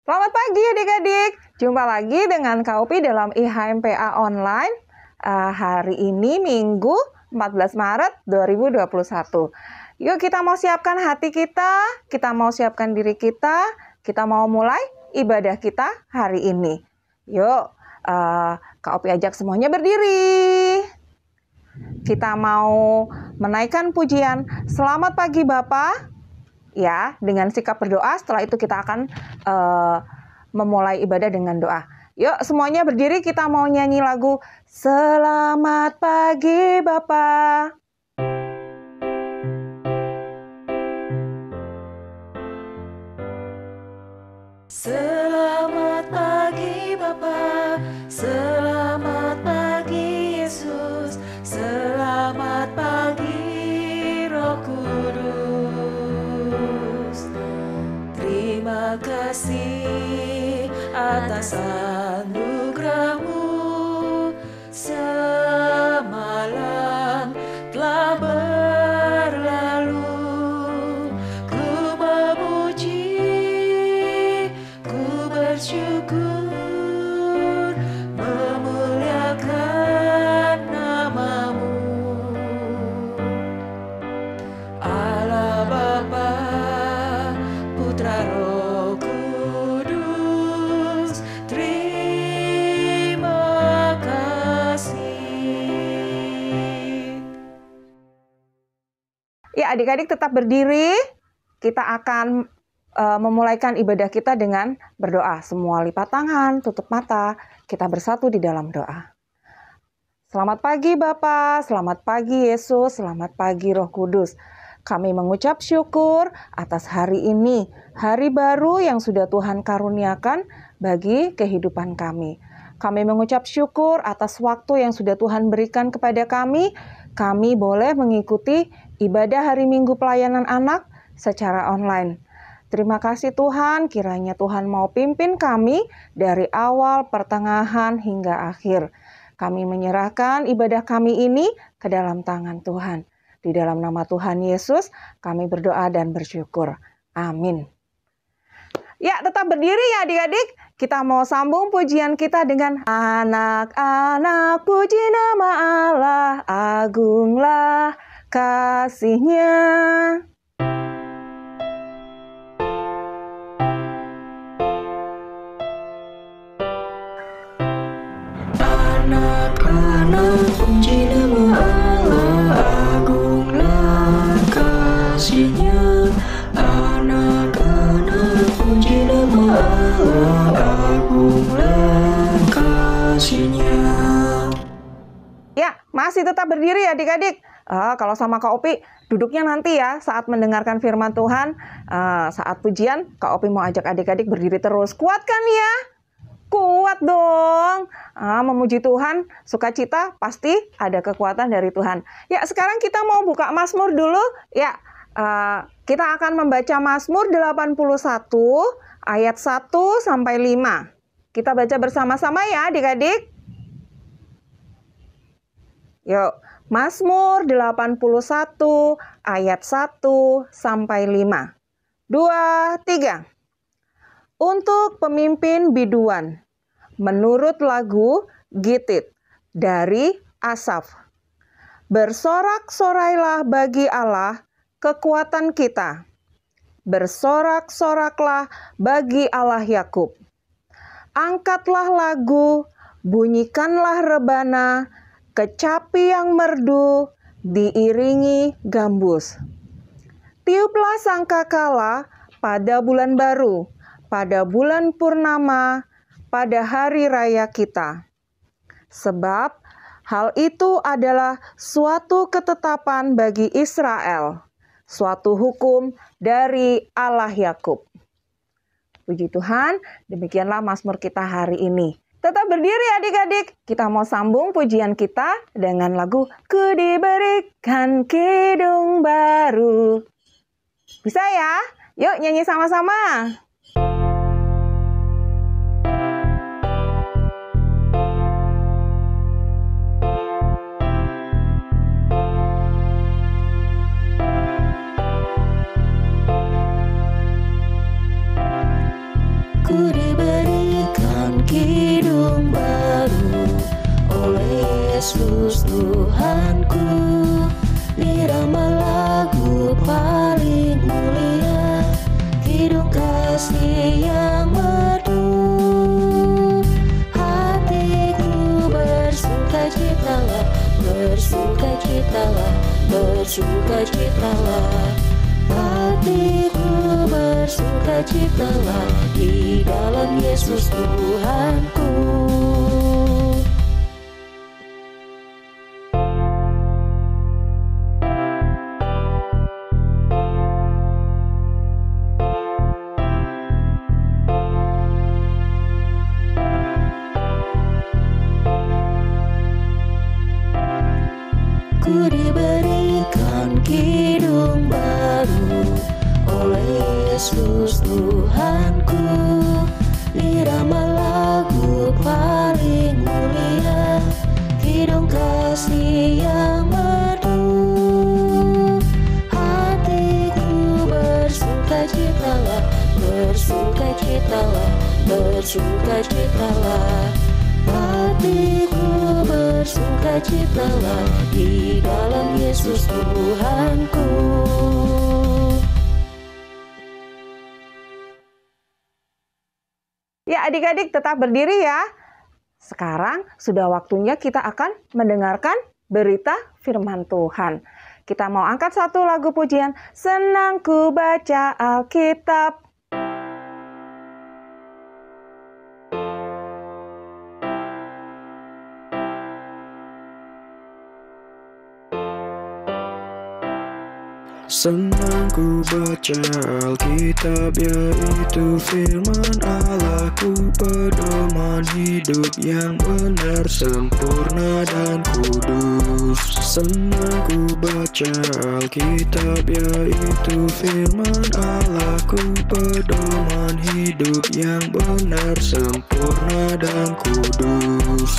Selamat pagi adik-adik, jumpa lagi dengan Kak Upi dalam IHMPA Online hari ini Minggu 14 Maret 2021. Yuk kita mau siapkan hati kita mau siapkan diri kita mau mulai ibadah kita hari ini. Yuk Kak Upi ajak semuanya berdiri. Kita mau menaikkan pujian Selamat Pagi Bapa. Ya, dengan sikap berdoa, setelah itu kita akan memulai ibadah dengan doa. Yuk, semuanya berdiri, kita mau nyanyi lagu Selamat Pagi Bapa. Selamat pagi Bapa, selamat pagi Yesus, selamat pagi Roh Kudus. Terima kasih atas anugerah-Mu, semalam telah berlalu. Ku memuji, ku bersyukur, memuliakan nama-Mu. Allah Bapa, Putra Roh Kudus, terima kasih. Ya, adik-adik tetap berdiri. Kita akan memulaikan ibadah kita dengan berdoa. Semua lipat tangan, tutup mata, kita bersatu di dalam doa. Selamat pagi Bapa, selamat pagi Yesus, selamat pagi Roh Kudus. Kami mengucap syukur atas hari ini, hari baru yang sudah Tuhan karuniakan bagi kehidupan kami. Kami mengucap syukur atas waktu yang sudah Tuhan berikan kepada kami. Kami boleh mengikuti ibadah hari Minggu pelayanan anak secara online. Terima kasih Tuhan, kiranya Tuhan mau pimpin kami dari awal, pertengahan, hingga akhir. Kami menyerahkan ibadah kami ini ke dalam tangan Tuhan. Di dalam nama Tuhan Yesus, kami berdoa dan bersyukur. Amin. Ya, tetap berdiri ya adik-adik. Kita mau sambung pujian kita dengan anak-anak puji nama Allah, agunglah kasih-Nya. Anak-anak puji nama Allah, agunglah kasih-Nya. Anak-anak puji nama Allah, agunglah kasih-Nya. Ya, masih tetap berdiri ya adik-adik. Kalau sama Kak Opi, duduknya nanti ya saat mendengarkan firman Tuhan. Saat pujian, Kak Opi mau ajak adik-adik berdiri terus. Kuatkan ya? Kuat dong. Memuji Tuhan, sukacita, pasti ada kekuatan dari Tuhan. Ya, sekarang kita mau buka Mazmur dulu. Ya, kita akan membaca Mazmur 81 ayat 1 sampai 5. Kita baca bersama-sama ya adik-adik. Yuk, Mazmur 81 ayat 1 sampai 5. 2, 3. Untuk pemimpin biduan, menurut lagu Gitit dari Asaf. Bersorak-sorailah bagi Allah, kekuatan kita. Bersorak-soraklah bagi Allah Yakub. Angkatlah lagu, bunyikanlah rebana, kecapi yang merdu, diiringi gambus. Tiuplah sangkakala pada bulan baru, pada bulan purnama, pada hari raya kita. Sebab hal itu adalah suatu ketetapan bagi Israel, suatu hukum dari Allah Yakub. Puji Tuhan, demikianlah Mazmur kita hari ini. Tetap berdiri adik-adik, kita mau sambung pujian kita dengan lagu Ku diberikan kidung baru. Bisa ya? Yuk nyanyi sama-sama. Ku Yesus Tuhanku, irama lagu paling mulia, kidung kasih yang merdu. Hatiku bersukacitalah, bersukacitalah, bersukacitalah. Hatiku bersukacitalah di dalam Yesus Tuhanku. Ku diberikan kidung baru oleh Yesus Tuhanku, irama lagu paling mulia, kidung kasih yang merdu. Hatiku bersukacitalah, bersukacitalah, bersukacitalah. Hatiku bersukacitalah di dalam Yesus Tuhanku. Ya, adik-adik tetap berdiri ya. Sekarang sudah waktunya kita akan mendengarkan berita firman Tuhan. Kita mau angkat satu lagu pujian, Senang ku baca Alkitab. Senang ku baca Alkitab, yaitu firman Allah, ku pedoman hidup yang benar, sempurna dan kudus. Senang ku baca Alkitab, yaitu firman Allah, ku pedoman hidup yang benar, sempurna dan kudus.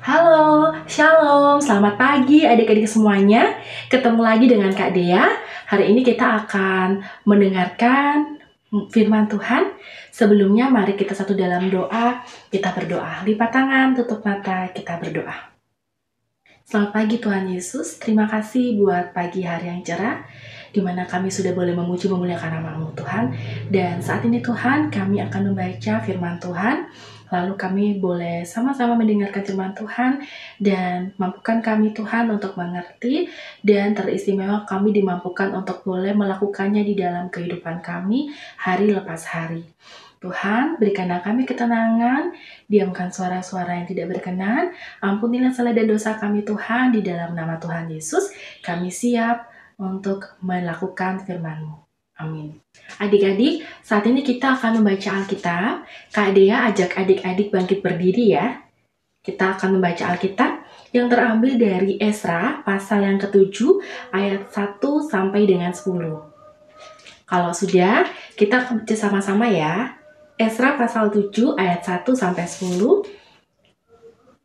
Halo, shalom, selamat pagi adik-adik semuanya. Ketemu lagi dengan Kak Dea. Hari ini kita akan mendengarkan firman Tuhan. Sebelumnya mari kita satu dalam doa. Kita berdoa, lipat tangan, tutup mata, kita berdoa. Selamat pagi Tuhan Yesus, terima kasih buat pagi hari yang cerah, di mana kami sudah boleh memuji memuliakan nama-Mu Tuhan. Dan saat ini Tuhan, kami akan membaca firman Tuhan. Lalu kami boleh sama-sama mendengarkan firman Tuhan dan mampukan kami Tuhan untuk mengerti, dan teristimewa kami dimampukan untuk boleh melakukannya di dalam kehidupan kami hari lepas hari. Tuhan, berikanlah kami ketenangan, diamkan suara-suara yang tidak berkenan, ampunilah salah dan dosa kami Tuhan, di dalam nama Tuhan Yesus, kami siap untuk melakukan firman-Mu. Amin. Adik-adik, saat ini kita akan membaca Alkitab. Kak Dea ajak adik-adik bangkit berdiri ya. Kita akan membaca Alkitab yang terambil dari Esra pasal yang ke-7 ayat 1 sampai dengan 10. Kalau sudah, kita baca sama-sama ya. Esra pasal 7 ayat 1 sampai 10.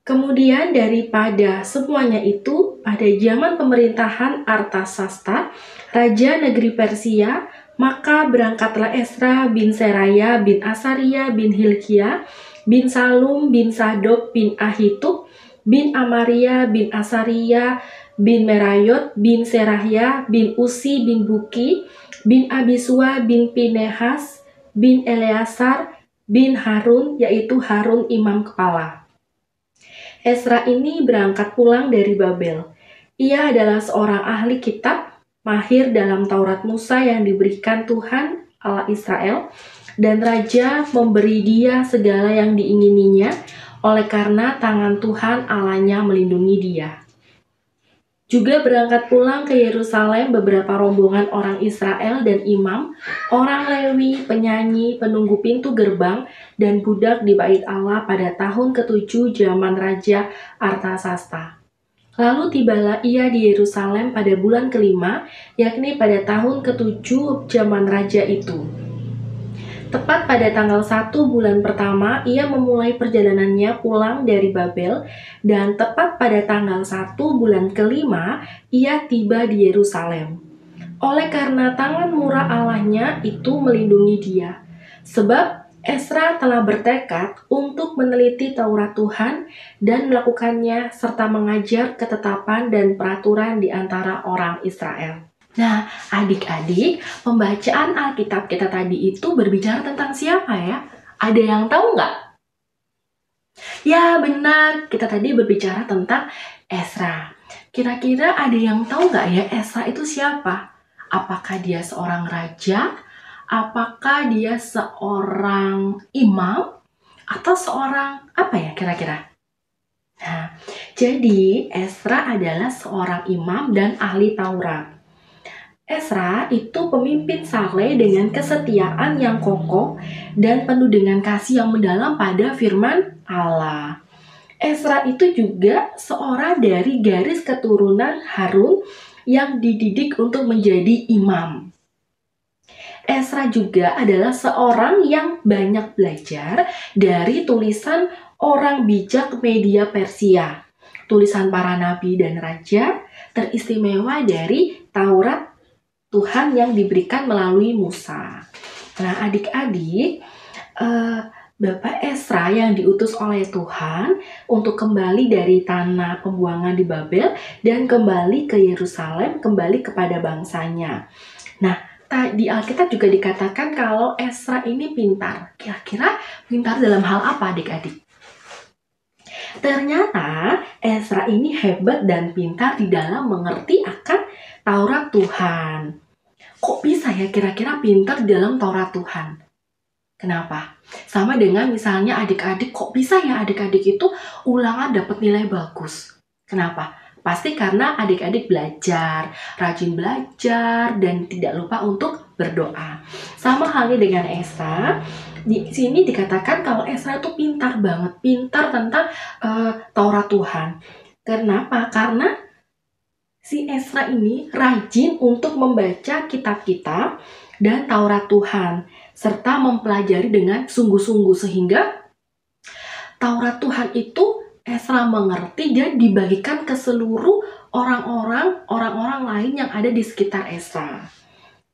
Kemudian daripada semuanya itu, pada zaman pemerintahan Artasasta, Raja negeri Persia, maka berangkatlah Esra bin Seraya bin Asaria bin Hilkia bin Salum bin Sadok bin Ahitub bin Amaria bin Asaria bin Merayot bin Serahya bin Usi bin Buki bin Abisua bin Pinehas bin Eleazar bin Harun, yaitu Harun imam kepala. Esra ini berangkat pulang dari Babel. Ia adalah seorang ahli kitab, mahir dalam Taurat Musa yang diberikan Tuhan Allah Israel, dan raja memberi dia segala yang diingininya, oleh karena tangan Tuhan Allahnya melindungi dia. Juga berangkat pulang ke Yerusalem beberapa rombongan orang Israel dan imam, orang Lewi, penyanyi, penunggu pintu gerbang, dan budak di bait Allah pada tahun ke-7 zaman Raja Artasasta. Lalu tibalah ia di Yerusalem pada bulan ke-5, yakni pada tahun ke-7 zaman raja itu. Tepat pada tanggal 1 bulan pertama, ia memulai perjalanannya pulang dari Babel, dan tepat pada tanggal 1 bulan ke-5, ia tiba di Yerusalem. Oleh karena tangan murah Allahnya itu melindungi dia. Sebab Esra telah bertekad untuk meneliti Taurat Tuhan dan melakukannya serta mengajar ketetapan dan peraturan di antara orang Israel. Nah, adik-adik, pembacaan Alkitab kita tadi itu berbicara tentang siapa ya? Ada yang tahu nggak? Ya, benar. Kita tadi berbicara tentang Esra. Kira-kira ada yang tahu nggak ya Esra itu siapa? Apakah dia seorang raja? Apakah dia seorang imam? Atau seorang apa ya kira-kira? Nah, jadi Esra adalah seorang imam dan ahli Taurat. Esra itu pemimpin saleh dengan kesetiaan yang kokoh dan penuh dengan kasih yang mendalam pada firman Allah. Esra itu juga seorang dari garis keturunan Harun yang dididik untuk menjadi imam. Esra juga adalah seorang yang banyak belajar dari tulisan orang bijak media Persia. Tulisan para nabi dan raja teristimewa dari Taurat Tuhan yang diberikan melalui Musa. Nah, adik-adik, Bapak Esra yang diutus oleh Tuhan untuk kembali dari tanah pembuangan di Babel dan kembali ke Yerusalem, kembali kepada bangsanya. Nah, di Alkitab juga dikatakan kalau Esra ini pintar. Kira-kira pintar dalam hal apa adik-adik? Ternyata Esra ini hebat dan pintar di dalam mengerti akan Taurat Tuhan. Kok bisa ya kira-kira pintar di dalam Taurat Tuhan? Kenapa? Sama dengan misalnya adik-adik, kok bisa ya adik-adik itu ulangan dapat nilai bagus? Kenapa? Pasti karena adik-adik belajar, rajin belajar, dan tidak lupa untuk berdoa. Sama halnya dengan Esra, di sini dikatakan kalau Esra itu pintar banget, pintar tentang Taurat Tuhan. Kenapa? Karena si Esra ini rajin untuk membaca kitab-kitab dan Taurat Tuhan, serta mempelajari dengan sungguh-sungguh sehingga Taurat Tuhan itu Esra mengerti dan dibagikan ke seluruh orang-orang lain yang ada di sekitar Esra.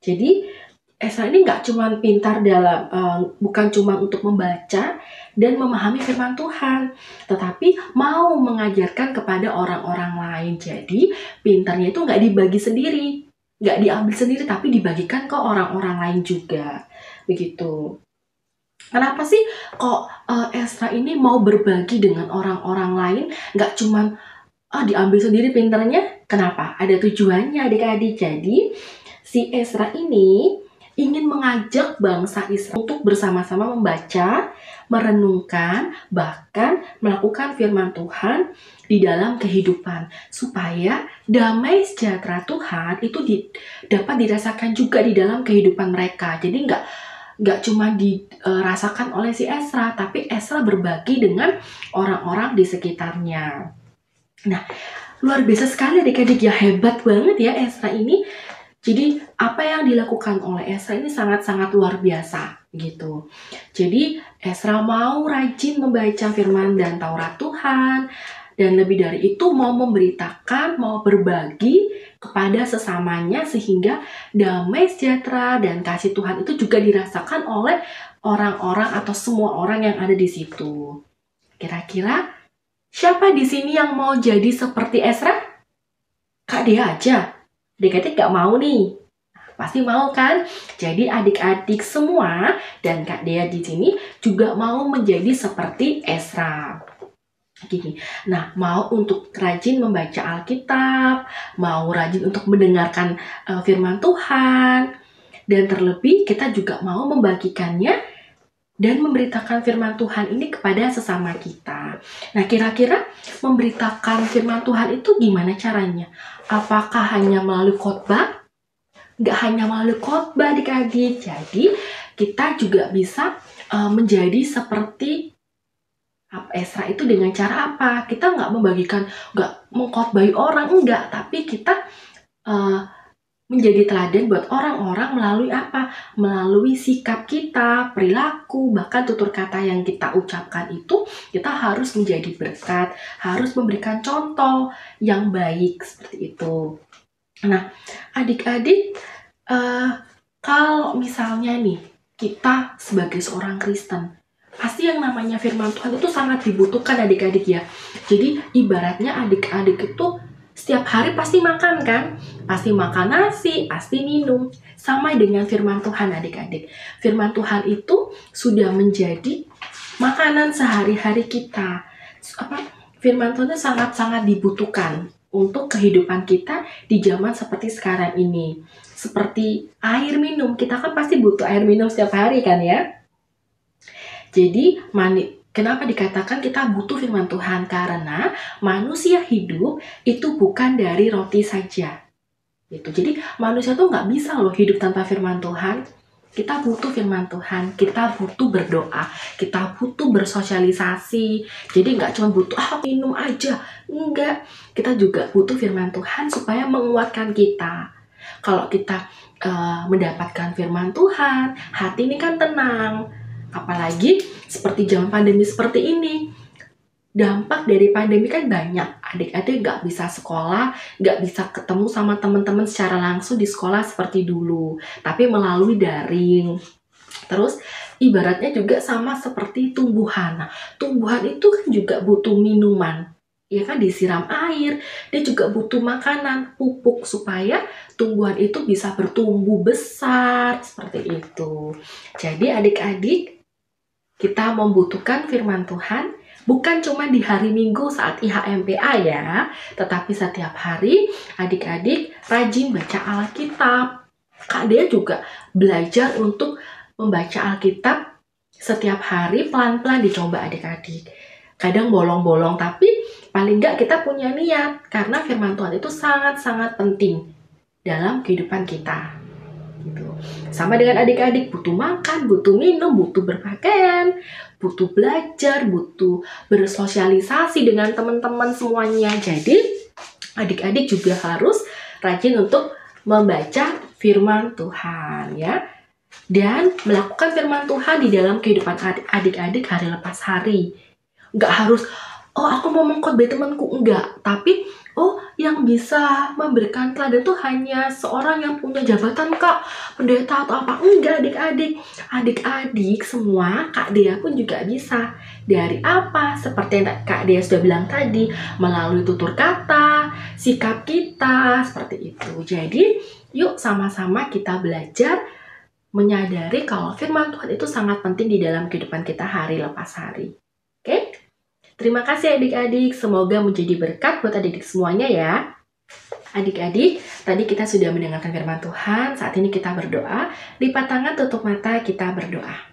Jadi Esra ini nggak cuma pintar dalam, bukan cuma untuk membaca dan memahami firman Tuhan, tetapi mau mengajarkan kepada orang-orang lain. Jadi pintarnya itu nggak dibagi sendiri, nggak diambil sendiri, tapi dibagikan ke orang-orang lain juga. Begitu. Kenapa sih kok Esra ini mau berbagi dengan orang-orang lain, nggak cuman diambil sendiri pinternya? Kenapa? Ada tujuannya adik-adik. Jadi si Esra ini ingin mengajak bangsa Israel untuk bersama-sama membaca, merenungkan, bahkan melakukan firman Tuhan di dalam kehidupan, supaya damai sejahtera Tuhan itu dapat dirasakan juga di dalam kehidupan mereka. Jadi nggak cuma dirasakan oleh si Esra, tapi Esra berbagi dengan orang-orang di sekitarnya. Nah, luar biasa sekali adik-adik ya, hebat banget ya Esra ini. Jadi apa yang dilakukan oleh Esra ini sangat-sangat luar biasa gitu. Jadi Esra mau rajin membaca firman dan Taurat Tuhan, dan lebih dari itu mau memberitakan, mau berbagi kepada sesamanya sehingga damai sejahtera dan kasih Tuhan itu juga dirasakan oleh orang-orang atau semua orang yang ada di situ. Kira-kira siapa di sini yang mau jadi seperti Esra? Kak Dea aja. Adik-adik gak mau nih? Pasti mau kan? Jadi adik-adik semua dan Kak Dea di sini juga mau menjadi seperti Esra. Gini. Nah, mau untuk rajin membaca Alkitab, mau rajin untuk mendengarkan firman Tuhan, dan terlebih kita juga mau membagikannya dan memberitakan firman Tuhan ini kepada sesama kita. Nah, kira-kira memberitakan firman Tuhan itu gimana caranya? Apakah hanya melalui khotbah? Nggak hanya melalui khotbah adik-adik. Jadi, kita juga bisa menjadi seperti Esra itu dengan cara apa? Kita nggak nggak mengkhotbahi orang, enggak. Tapi kita menjadi teladan buat orang-orang melalui apa? Melalui sikap kita, perilaku, bahkan tutur kata yang kita ucapkan itu, kita harus menjadi berkat, harus memberikan contoh yang baik seperti itu. Nah, adik-adik, kalau misalnya nih, kita sebagai seorang Kristen. Pasti yang namanya firman Tuhan itu sangat dibutuhkan adik-adik ya. Jadi ibaratnya adik-adik itu setiap hari pasti makan kan? Pasti makan nasi, pasti minum. Sama dengan firman Tuhan adik-adik. Firman Tuhan itu sudah menjadi makanan sehari-hari kita. Firman Tuhan itu sangat-sangat dibutuhkan untuk kehidupan kita di zaman seperti sekarang ini. Seperti air minum, kita kan pasti butuh air minum setiap hari kan ya. Jadi kenapa dikatakan kita butuh firman Tuhan? Karena manusia hidup itu bukan dari roti saja. Gitu. Jadi manusia tuh nggak bisa loh hidup tanpa firman Tuhan. Kita butuh firman Tuhan, kita butuh berdoa, kita butuh bersosialisasi. Jadi nggak cuma butuh minum aja, enggak. Kita juga butuh firman Tuhan supaya menguatkan kita. Kalau kita mendapatkan firman Tuhan, hati ini kan tenang. Apalagi seperti zaman pandemi seperti ini. Dampak dari pandemi kan banyak. Adik-adik gak bisa sekolah, gak bisa ketemu sama teman-teman secara langsung di sekolah seperti dulu. Tapi melalui daring. Terus ibaratnya juga sama seperti tumbuhan. Nah, tumbuhan itu kan juga butuh minuman. Ya kan, disiram air. Dia juga butuh makanan, pupuk supaya tumbuhan itu bisa bertumbuh besar. Seperti itu. Jadi adik-adik, kita membutuhkan firman Tuhan bukan cuma di hari Minggu saat IHMPA ya, tetapi setiap hari adik-adik rajin baca Alkitab. Kak Dea juga belajar untuk membaca Alkitab setiap hari, pelan-pelan dicoba adik-adik. Kadang bolong-bolong, tapi paling nggak kita punya niat, karena firman Tuhan itu sangat-sangat penting dalam kehidupan kita. Gitu. Sama dengan adik-adik, butuh makan, butuh minum, butuh berpakaian, butuh belajar, butuh bersosialisasi dengan teman-teman semuanya. Jadi adik-adik juga harus rajin untuk membaca firman Tuhan ya, dan melakukan firman Tuhan di dalam kehidupan adik-adik hari lepas hari. Nggak harus aku mau mengkhotbah temanku, enggak, tapi yang bisa memberikan teladan itu hanya seorang yang punya jabatan Kak, pendeta atau apa. Enggak adik-adik. Adik-adik semua, Kak Dea pun juga bisa. Dari apa? Seperti yang Kak Dea sudah bilang tadi, melalui tutur kata, sikap kita, seperti itu. Jadi, yuk sama-sama kita belajar menyadari kalau firman Tuhan itu sangat penting di dalam kehidupan kita hari lepas hari. Oke? Terima kasih adik-adik, semoga menjadi berkat buat adik-adik semuanya ya. Adik-adik, tadi kita sudah mendengarkan firman Tuhan, saat ini kita berdoa. Lipat tangan, tutup mata, kita berdoa.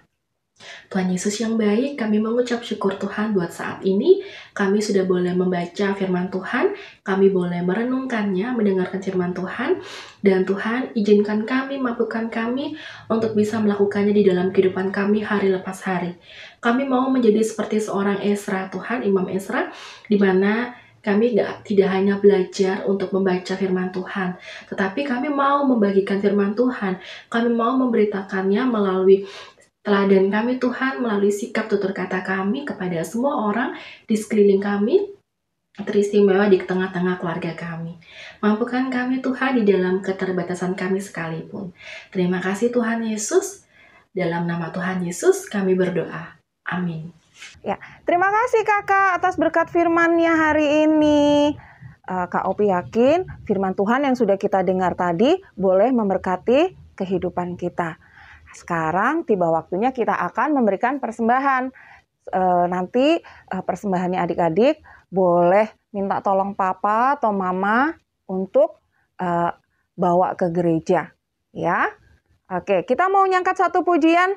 Tuhan Yesus yang baik, kami mengucap syukur Tuhan buat saat ini. Kami sudah boleh membaca firman Tuhan, kami boleh merenungkannya, mendengarkan firman Tuhan. Dan Tuhan, izinkan kami, mampukan kami untuk bisa melakukannya di dalam kehidupan kami hari lepas hari. Kami mau menjadi seperti seorang Ezra, Tuhan, Imam Ezra, di mana kami tidak hanya belajar untuk membaca firman Tuhan, tetapi kami mau membagikan firman Tuhan. Kami mau memberitakannya melalui teladan kami Tuhan, melalui sikap tutur kata kami kepada semua orang di sekeliling kami, teristimewa di tengah-tengah keluarga kami. Mampukan kami Tuhan di dalam keterbatasan kami sekalipun. Terima kasih Tuhan Yesus. Dalam nama Tuhan Yesus kami berdoa. Amin. Ya, terima kasih Kakak atas berkat firman-Nya hari ini. Kak Opi yakin firman Tuhan yang sudah kita dengar tadi boleh memberkati kehidupan kita. Sekarang tiba waktunya kita akan memberikan persembahan. Nanti persembahannya adik-adik boleh minta tolong papa atau mama untuk bawa ke gereja. Ya, oke, kita mau nyangkat satu pujian.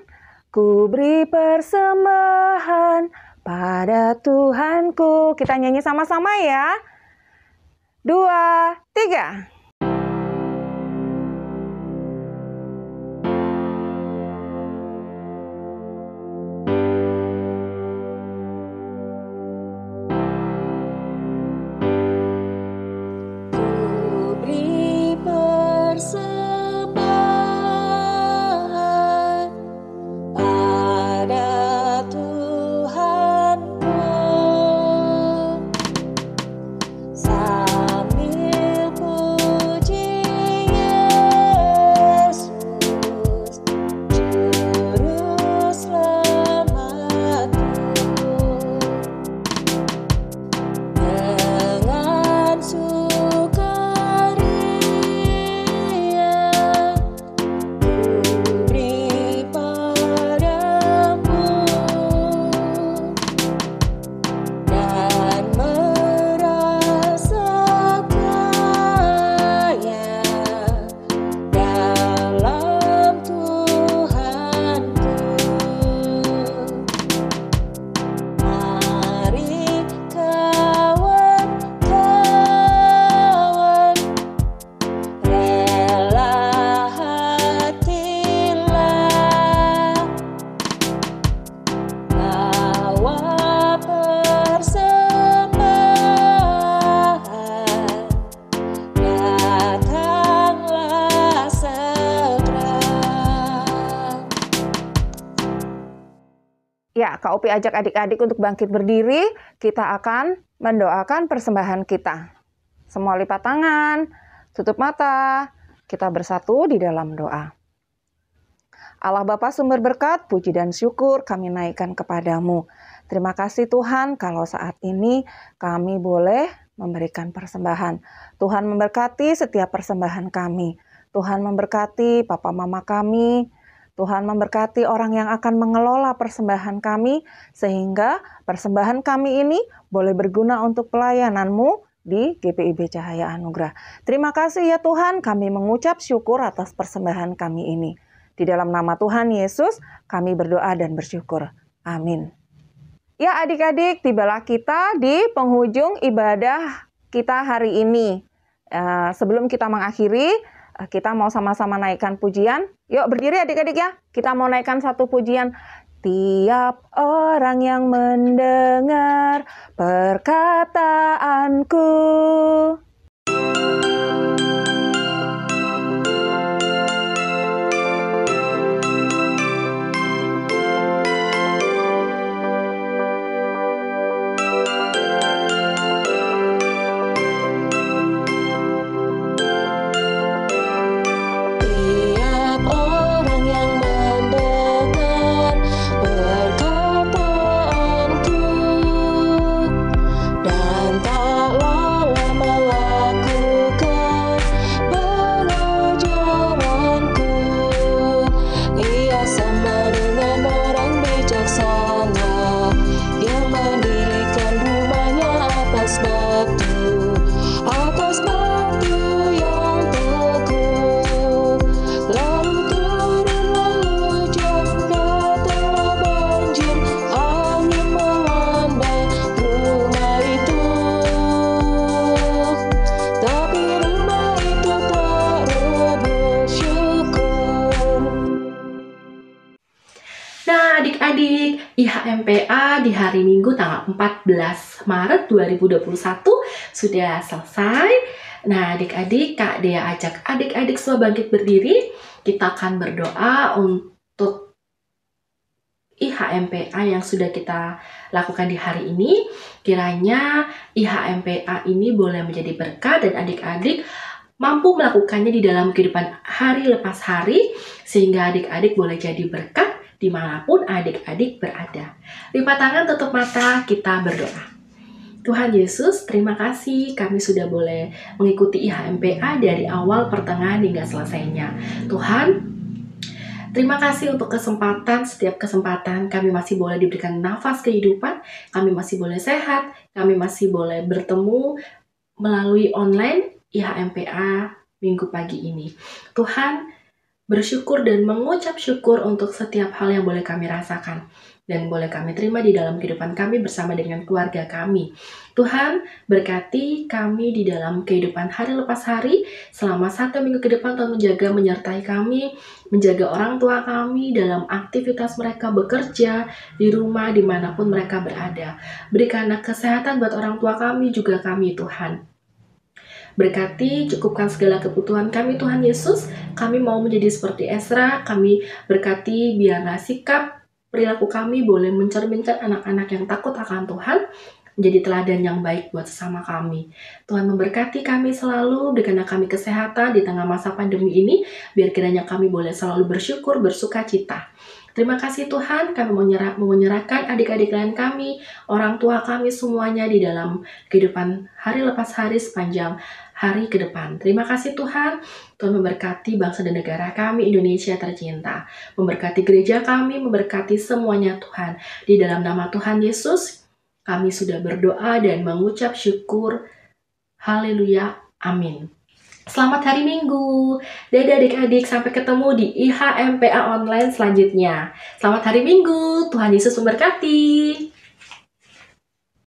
Ku beri persembahan pada Tuhanku. Kita nyanyi sama-sama ya. 2, 3. Sambil ku Ya, Kak Upi ajak adik-adik untuk bangkit berdiri. Kita akan mendoakan persembahan kita. Semua lipat tangan, tutup mata. Kita bersatu di dalam doa. Allah Bapa sumber berkat, puji dan syukur kami naikkan kepadamu. Terima kasih Tuhan kalau saat ini kami boleh memberikan persembahan. Tuhan memberkati setiap persembahan kami. Tuhan memberkati papa mama kami. Tuhan memberkati orang yang akan mengelola persembahan kami, sehingga persembahan kami ini boleh berguna untuk pelayanan-Mu di GPIB Cahaya Anugerah. Terima kasih ya Tuhan, kami mengucap syukur atas persembahan kami ini. Di dalam nama Tuhan Yesus, kami berdoa dan bersyukur. Amin. Ya adik-adik, tibalah kita di penghujung ibadah kita hari ini. Sebelum kita mengakhiri, kita mau sama-sama naikkan pujian. Yuk berdiri adik-adik ya. Kita mau naikkan satu pujian. Tiap orang yang mendengar perkataanku. Adik-adik, IHMPA di hari Minggu tanggal 14 Maret 2021 sudah selesai. Nah, adik-adik, Kak Dea ajak adik-adik semua bangkit berdiri. Kita akan berdoa untuk IHMPA yang sudah kita lakukan di hari ini. Kiranya IHMPA ini boleh menjadi berkat dan adik-adik mampu melakukannya di dalam kehidupan hari lepas hari, sehingga adik-adik boleh jadi berkat dimanapun adik-adik berada. Lipat tangan, tutup mata, kita berdoa. Tuhan Yesus, terima kasih kami sudah boleh mengikuti IHMPA dari awal, pertengahan, hingga selesainya. Tuhan, terima kasih untuk kesempatan, setiap kesempatan kami masih boleh diberikan nafas kehidupan, kami masih boleh sehat, kami masih boleh bertemu melalui online IHMPA minggu pagi ini. Tuhan, bersyukur dan mengucap syukur untuk setiap hal yang boleh kami rasakan dan boleh kami terima di dalam kehidupan kami bersama dengan keluarga kami. Tuhan, berkati kami di dalam kehidupan hari lepas hari selama 1 minggu ke depan. Tuhan menjaga, menyertai kami, menjaga orang tua kami dalam aktivitas mereka bekerja, di rumah, dimanapun mereka berada. Berikanlah kesehatan buat orang tua kami, juga kami Tuhan. Berkati, cukupkan segala kebutuhan kami Tuhan Yesus. Kami mau menjadi seperti Ezra. Kami berkati biarlah sikap perilaku kami boleh mencerminkan anak-anak yang takut akan Tuhan, menjadi teladan yang baik buat sesama kami. Tuhan memberkati kami selalu, berikanlah kami kesehatan di tengah masa pandemi ini, biar kiranya kami boleh selalu bersyukur, bersuka cita. Terima kasih Tuhan, kami menyerahkan adik-adik lain kami, orang tua kami semuanya di dalam kehidupan hari lepas hari sepanjang hari ke depan. Terima kasih Tuhan, Tuhan memberkati bangsa dan negara kami, Indonesia tercinta. Memberkati gereja kami, memberkati semuanya Tuhan. Di dalam nama Tuhan Yesus, kami sudah berdoa dan mengucap syukur. Haleluya, amin. Selamat hari Minggu. Dadah adik-adik, sampai ketemu di IHMPA online selanjutnya. Selamat hari Minggu, Tuhan Yesus memberkati.